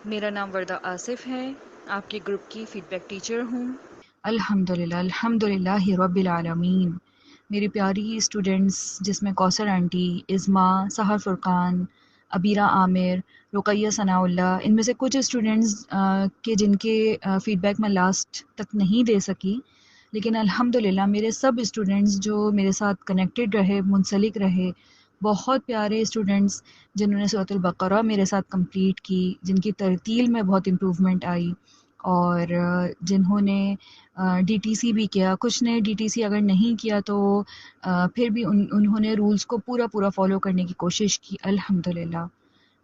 میرا نام وردہ آصف ہے، آپ کے گروپ کی فیڈ بیک ٹیچر ہوں۔ الحمدللہ رب العالمین۔ میری پیاری اسٹوڈنٹس جس میں کوثر آنٹی، عظمیٰ، سحر فرقان، عبیرہ عامر، رقیہ ثناء اللہ، ان میں سے کچھ اسٹوڈنٹس کے جن کے فیڈ بیک میں لاسٹ تک نہیں دے سکی، لیکن الحمدللہ میرے سب اسٹوڈنٹس جو میرے ساتھ کنیکٹڈ رہے، منسلک رہے، بہت پیارے اسٹوڈنٹس جنہوں نے سورۃ البقرہ میرے ساتھ کمپلیٹ کی، جن کی ترتیل میں بہت امپروومنٹ آئی، اور جنہوں نے ڈی ٹی سی بھی کیا، کچھ نے ڈی ٹی سی اگر نہیں کیا تو پھر بھی انہوں نے رولز کو پورا فالو کرنے کی کوشش کی. الحمدللہ.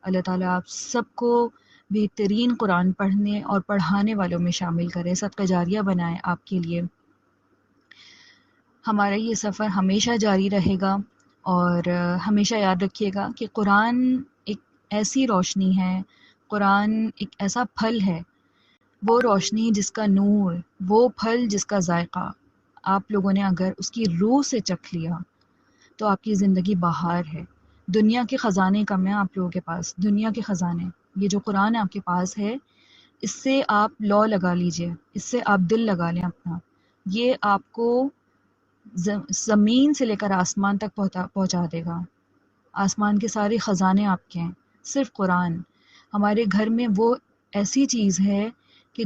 اللہ تعالیٰ آپ سب کو بہترین قرآن پڑھنے اور پڑھانے والوں میں شامل کرے، صدقہ جاریہ بنائے آپ کے لیے. ہمارا یہ سفر ہمیشہ جاری رہے گا، اور ہمیشہ یاد رکھیے گا کہ قرآن ایک ایسی روشنی ہے، قرآن ایک ایسا پھل ہے، وہ روشنی جس کا نور، وہ پھل جس کا ذائقہ آپ لوگوں نے اگر اس کی روح سے چکھ لیا تو آپ کی زندگی بہار ہے. دنیا کے خزانے کم ہیں آپ لوگوں کے پاس، دنیا کے خزانے. یہ جو قرآن آپ کے پاس ہے، اس سے آپ لو لگا لیجئے، اس سے آپ دل لگا لیں اپنا. یہ آپ کو زمین سے لے کر آسمان تک پہنچا دے گا. آسمان کے سارے خزانے آپ کے ہیں. صرف قرآن ہمارے گھر میں وہ ایسی چیز ہے کہ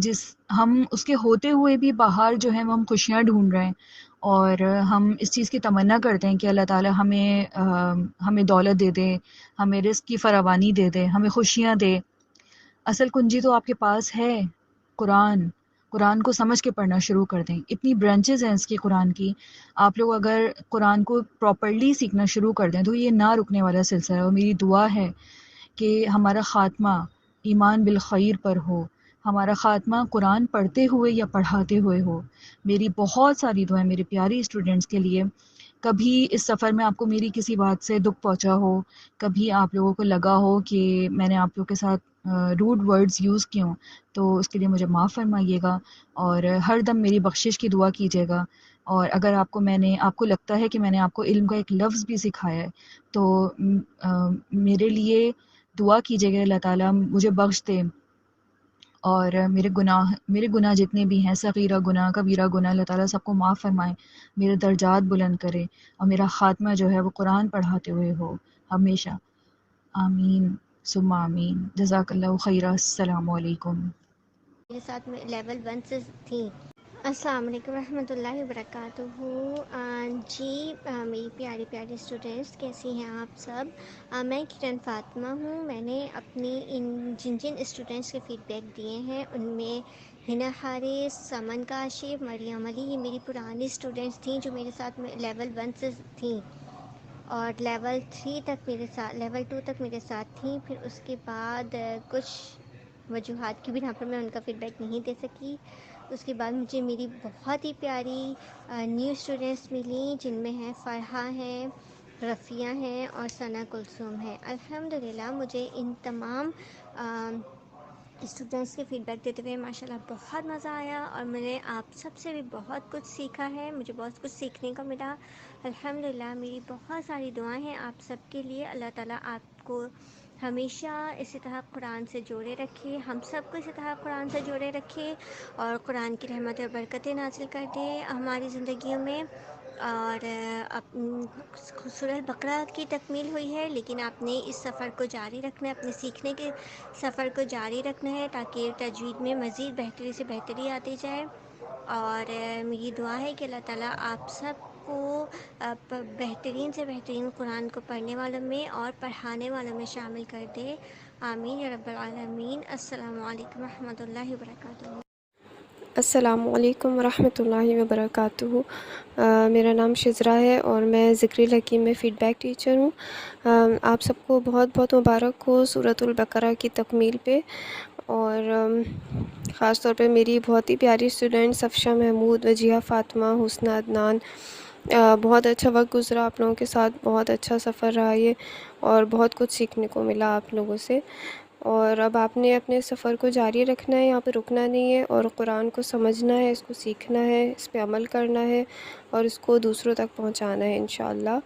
ہم اس کے ہوتے ہوئے بھی باہر جو ہے ہم خوشیاں ڈھونڈ رہے ہیں، اور ہم اس چیز کی تمنا کرتے ہیں کہ اللہ تعالی ہمیں دولت دے دے، ہمیں رزق کی فراوانی دے دے، ہمیں خوشیاں دے. اصل کنجی تو آپ کے پاس ہے قرآن. قرآن کو سمجھ کے پڑھنا شروع کر دیں. اتنی برانچز ہیں اس کی قرآن کی. آپ لوگ اگر قرآن کو پراپرلی سیکھنا شروع کر دیں تو یہ نہ رکنے والا سلسلہ ہے. اور میری دعا ہے کہ ہمارا خاتمہ ایمان بالخیر پر ہو، ہمارا خاتمہ قرآن پڑھتے ہوئے یا پڑھاتے ہوئے ہو. میری بہت ساری دعائیں میرے پیاری اسٹوڈنٹس کے لیے. کبھی اس سفر میں آپ کو میری کسی بات سے دکھ پہنچا ہو، کبھی آپ لوگوں کو لگا ہو کہ میں نے آپ لوگوں کے ساتھ روڈ ورڈز یوز کیے ہوں، تو اس کے لیے مجھے معاف فرمائیے گا، اور ہر دم میری بخشش کی دعا کیجیے گا. اور اگر آپ کو لگتا ہے کہ میں نے آپ کو علم کا ایک لفظ بھی سکھایا ہے تو میرے لیے دعا کیجیے گا اللہ تعالیٰ مجھے بخش دے، اور میرے گناہ جتنے بھی ہیں، صغیرہ گناہ کبیرہ گناہ، اللہ تعالیٰ سب کو معاف فرمائے، میرے درجات بلند کرے، اور میرا خاتمہ جو ہے وہ قرآن پڑھاتے ہوئے ہو ہمیشہ. آمین ثم آمین. جزاک اللہ خیرہ. السلام علیکم. میرے ساتھ میں لیول 1 سے تھیں. السلام علیکم ورحمۃ اللہ وبرکاتہ. جی میری پیاری پیاری اسٹوڈنٹس، کیسی ہیں آپ سب؟ میں کرن فاطمہ ہوں. میں نے اپنی جن اسٹوڈنٹس کے فیڈ بیک دیے ہیں ان میں ہنا حارث، سمن کاشف، مریم علی، یہ میری پرانی اسٹوڈنٹس تھیں جو میرے ساتھ میں لیول 1 سے تھیں، اور لیول 2 تک میرے ساتھ تھیں. پھر اس کے بعد کچھ وجوہات کی بنا پر میں ان کا فیڈ بیک نہیں دے سکی. اس کے بعد مجھے میری بہت ہی پیاری نیو اسٹوڈنٹس ملیں، جن میں ہیں فرحہ ہیں، رفیہ ہیں اور ثنا کلثوم ہے. الحمدللہ مجھے ان تمام اسٹوڈنٹس کے فیڈ بیک دیتے ہوئے ماشاءاللہ بہت مزہ آیا، اور میں نے آپ سب سے بھی بہت کچھ سیکھا ہے، مجھے بہت کچھ سیکھنے کو ملا. الحمدللہ میری بہت ساری دعائیں ہیں آپ سب کے لیے. اللہ تعالیٰ آپ کو ہمیشہ اسی طرح قرآن سے جوڑے رکھے، ہم سب کو اسی طرح قرآن سے جوڑے رکھے، اور قرآن کی رحمت و برکتیں نازل کر دے ہماری زندگیوں میں. اور سورہ بقرہ کی تکمیل ہوئی ہے، لیکن آپ نے اس سفر کو جاری رکھنا ہے، اپنے سیکھنے کے سفر کو جاری رکھنا ہے، تاکہ تجوید میں مزید بہتری سے بہتری آتی جائے. اور میری دعا ہے کہ اللہ تعالیٰ آپ سب کو بہترین سے بہترین قرآن کو پڑھنے والوں میں اور پڑھانے والوں میں شامل کر دے. آمین یا رب العالمین. السلام علیکم ورحمۃ اللہ وبرکاتہ. السلام علیکم ورحمۃ اللہ وبرکاتہ. میرا نام شزرا ہے اور میں ذکر الحکیم میں فیڈ بیک ٹیچر ہوں. آپ سب کو بہت بہت مبارک ہو سورۃ البقرہ کی تکمیل پہ، اور خاص طور پہ میری بہت ہی پیاری اسٹوڈنٹس افشا محمود، وجیہہ فاطمہ، حسنہ عدنان. بہت اچھا وقت گزرا آپ لوگوں کے ساتھ، بہت اچھا سفر رہا یہ، اور بہت کچھ سیکھنے کو ملا آپ لوگوں سے. اور اب آپ نے اپنے سفر کو جاری رکھنا ہے، یہاں پہ رکنا نہیں ہے، اور قرآن کو سمجھنا ہے، اس کو سیکھنا ہے، اس پہ عمل کرنا ہے، اور اس کو دوسروں تک پہنچانا ہے انشاءاللہ.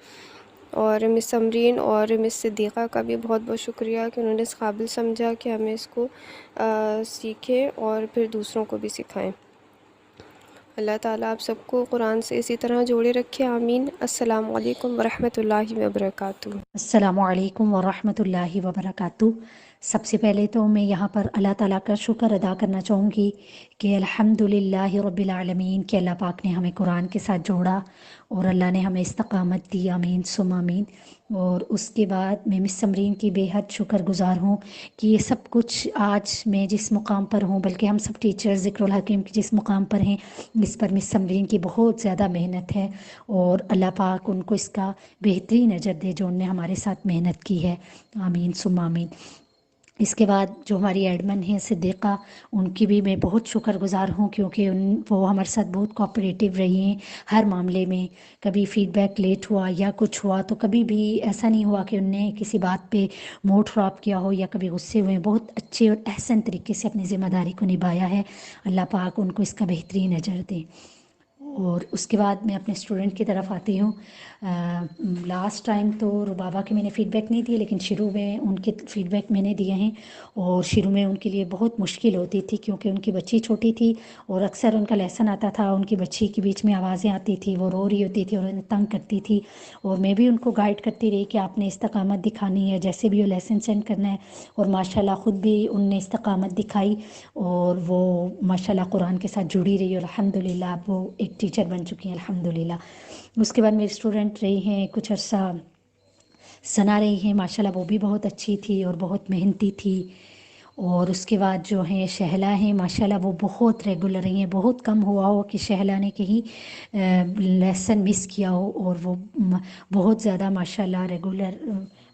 اور مس سمرین اور مس صدیقہ کا بھی بہت بہت شکریہ کہ انہوں نے اس قابل سمجھا کہ ہمیں اس کو سیکھیں اور پھر دوسروں کو بھی سکھائیں. اللہ تعالیٰ آپ سب کو قرآن سے اسی طرح جوڑے رکھے. آمین. السلام علیکم ورحمۃ اللہ وبرکاتہ. السلام علیکم ورحمۃ اللہ وبرکاتہ. سب سے پہلے تو میں یہاں پر اللہ تعالیٰ کا شکر ادا کرنا چاہوں گی کہ الحمدللہ رب العالمین کہ اللہ پاک نے ہمیں قرآن کے ساتھ جوڑا اور اللہ نے ہمیں استقامت دی، آمین ثم آمین۔ اور اس کے بعد میں مس سمرین کی بے حد شکر گزار ہوں کہ یہ سب کچھ آج میں جس مقام پر ہوں، بلکہ ہم سب ٹیچر ذکر الحکیم کی جس مقام پر ہیں، اس پر مس سمرین کی بہت زیادہ محنت ہے، اور اللہ پاک ان کو اس کا بہترین اجر دے جو انہوں نے ہمارے ساتھ محنت کی ہے، آمین ثم آمین۔ اس کے بعد جو ہماری ایڈمن ہیں صدیقہ، ان کی بھی میں بہت شکر گزار ہوں، کیونکہ وہ ہمارے ساتھ بہت کوآپریٹیو رہی ہیں ہر معاملے میں۔ کبھی فیڈ بیک لیٹ ہوا یا کچھ ہوا تو کبھی بھی ایسا نہیں ہوا کہ ان نے کسی بات پہ موڈ خراب کیا ہو یا کبھی غصے ہوئے، بہت اچھے اور احسن طریقے سے اپنی ذمہ داری کو نبھایا ہے۔ اللہ پاک ان کو اس کا بہترین اجر دے۔ اور اس کے بعد میں اپنے اسٹوڈنٹ کی طرف آتی ہوں۔ لاسٹ ٹائم تو ربابہ کے میں نے فیڈ بیک نہیں دیے، لیکن شروع میں ان کے فیڈ بیک میں نے دیے ہیں، اور شروع میں ان کے لیے بہت مشکل ہوتی تھی کیونکہ ان کی بچی چھوٹی تھی، اور اکثر ان کا لیسن آتا تھا، ان کی بچی کے بیچ میں آوازیں آتی تھی، وہ رو رہی ہوتی تھی اور انہیں تنگ کرتی تھی، اور میں بھی ان کو گائیڈ کرتی رہی کہ آپ نے استقامت دکھانی ہے جیسے بھی وہ لیسن سینڈ کرنا ہے، اور ماشاءاللہ خود بھی ان نے استقامت دکھائی، اور وہ ماشاءاللہ قرآن کے ساتھ جڑی رہی، اور الحمدللہ اب وہ ایک ٹیچر بن چکی ہیں الحمدللہ۔ اس کے بعد میری اسٹوڈنٹ رہی ہیں کچھ عرصہ ثنا رہی ہیں، ماشاءاللہ وہ بھی بہت اچھی تھی اور بہت محنتی تھی۔ اور اس کے بعد جو ہیں شہلا ہیں، ماشاءاللہ وہ بہت ریگولر رہی ہیں، بہت کم ہوا ہو کہ شہلا نے کہیں لیسن مس کیا ہو، اور وہ بہت زیادہ ماشاءاللہ ریگولر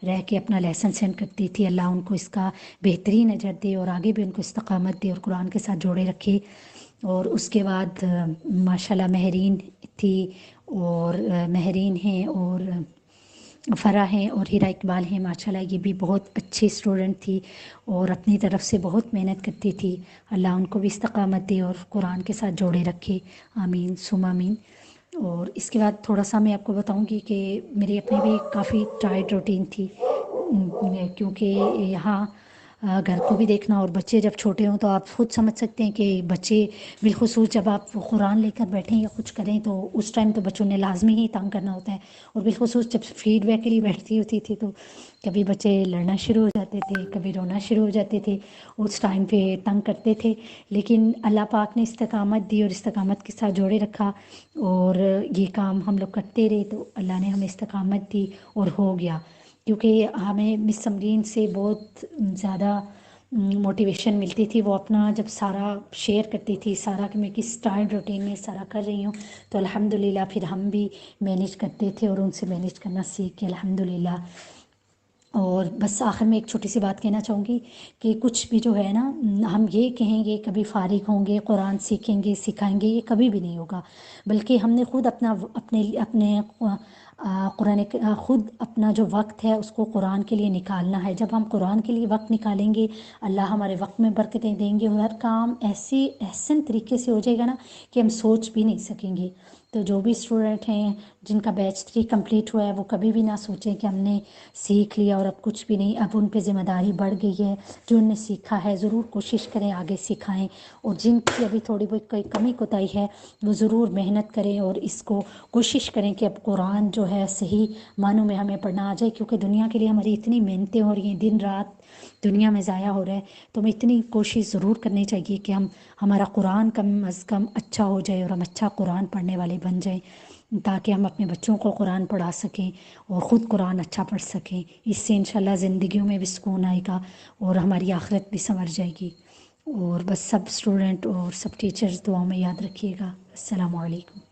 رہ کے اپنا لیسن سینڈ کرتی تھی۔ اللہ ان کو اس کا بہترین اجر دے اور آگے بھی ان کو استقامت دے اور قرآن کے ساتھ جوڑے رکھے۔ اور اس کے بعد ماشاءاللہ مہرین تھی، اور مہرین ہیں، اور فرح ہیں، اور ہیرا اقبال ہیں، ماشاءاللہ یہ بھی بہت اچھی اسٹوڈنٹ تھی اور اپنی طرف سے بہت محنت کرتی تھی۔ اللہ ان کو بھی استقامت دے اور قرآن کے ساتھ جوڑے رکھے، آمین ثم آمین۔ اور اس کے بعد تھوڑا سا میں آپ کو بتاؤں گی کہ میری اپنی بھی کافی ٹائٹ روٹین تھی، کیونکہ یہاں گھر کو بھی دیکھنا، اور بچے جب چھوٹے ہوں تو آپ خود سمجھ سکتے ہیں کہ بچے بالخصوص جب آپ قرآن لے کر بیٹھیں یا کچھ کریں تو اس ٹائم تو بچوں نے لازمی ہی تنگ کرنا ہوتا ہے، اور بالخصوص جب فیڈ بیک کے لیے بیٹھتی ہوتی تھی تو کبھی بچے لڑنا شروع ہو جاتے تھے، کبھی رونا شروع ہو جاتے تھے، اس ٹائم پہ تنگ کرتے تھے، لیکن اللہ پاک نے استقامت دی اور استقامت کے ساتھ جوڑے رکھا، اور یہ کام ہم لوگ کرتے رہے تو اللہ نے ہمیں استقامت دی اور ہو گیا۔ کیونکہ ہمیں مس سمرین سے بہت زیادہ موٹیویشن ملتی تھی، وہ اپنا جب سارا شیئر کرتی تھی، سارا کہ میں کس ٹائم روٹین میں سارا کر رہی ہوں، تو الحمدللہ پھر ہم بھی مینیج کرتے تھے اور ان سے مینیج کرنا سیکھ کے الحمدللہ۔ اور بس آخر میں ایک چھوٹی سی بات کہنا چاہوں گی کہ کچھ بھی جو ہے نا، ہم یہ کہیں گے کبھی فارغ ہوں گے، قرآن سیکھیں گے، سکھائیں گے، یہ کبھی بھی نہیں ہوگا، بلکہ ہم نے خود اپنے قرآن خود اپنا جو وقت ہے اس کو قرآن کے لیے نکالنا ہے۔ جب ہم قرآن کے لیے وقت نکالیں گے، اللہ ہمارے وقت میں برکتیں دیں گے، اور ہر کام ایسی احسن طریقے سے ہو جائے گا نا کہ ہم سوچ بھی نہیں سکیں گے۔ تو جو بھی اسٹوڈنٹ ہیں جن کا بیچ 3 کمپلیٹ ہوا ہے، وہ کبھی بھی نہ سوچیں کہ ہم نے سیکھ لیا اور اب کچھ بھی نہیں، اب ان پہ ذمہ داری بڑھ گئی ہے۔ جو انہوں نے سیکھا ہے ضرور کوشش کریں آگے سکھائیں، اور جن کی ابھی تھوڑی بہت کوئی کمی کوتاہی ہے وہ ضرور محنت کریں اور اس کو کوشش کریں کہ اب قرآن جو ہے صحیح معنوں میں ہمیں پڑھنا آ جائے، کیونکہ دنیا کے لیے ہماری اتنی محنتیں ہو رہی ہیں، دن رات دنیا میں ضائع ہو رہا ہے، تو ہمیں اتنی کوشش ضرور کرنی چاہیے کہ ہمارا قرآن کم از کم اچھا ہو جائے اور ہم اچھا قرآن پڑھنے والے بن جائیں، تاکہ ہم اپنے بچوں کو قرآن پڑھا سکیں اور خود قرآن اچھا پڑھ سکیں۔ اس سے انشاءاللہ زندگیوں میں بھی سکون آئے گا اور ہماری آخرت بھی سنور جائے گی۔ اور بس سب اسٹوڈنٹ اور سب ٹیچرز دعاؤں میں یاد رکھیے گا۔ السلام علیکم۔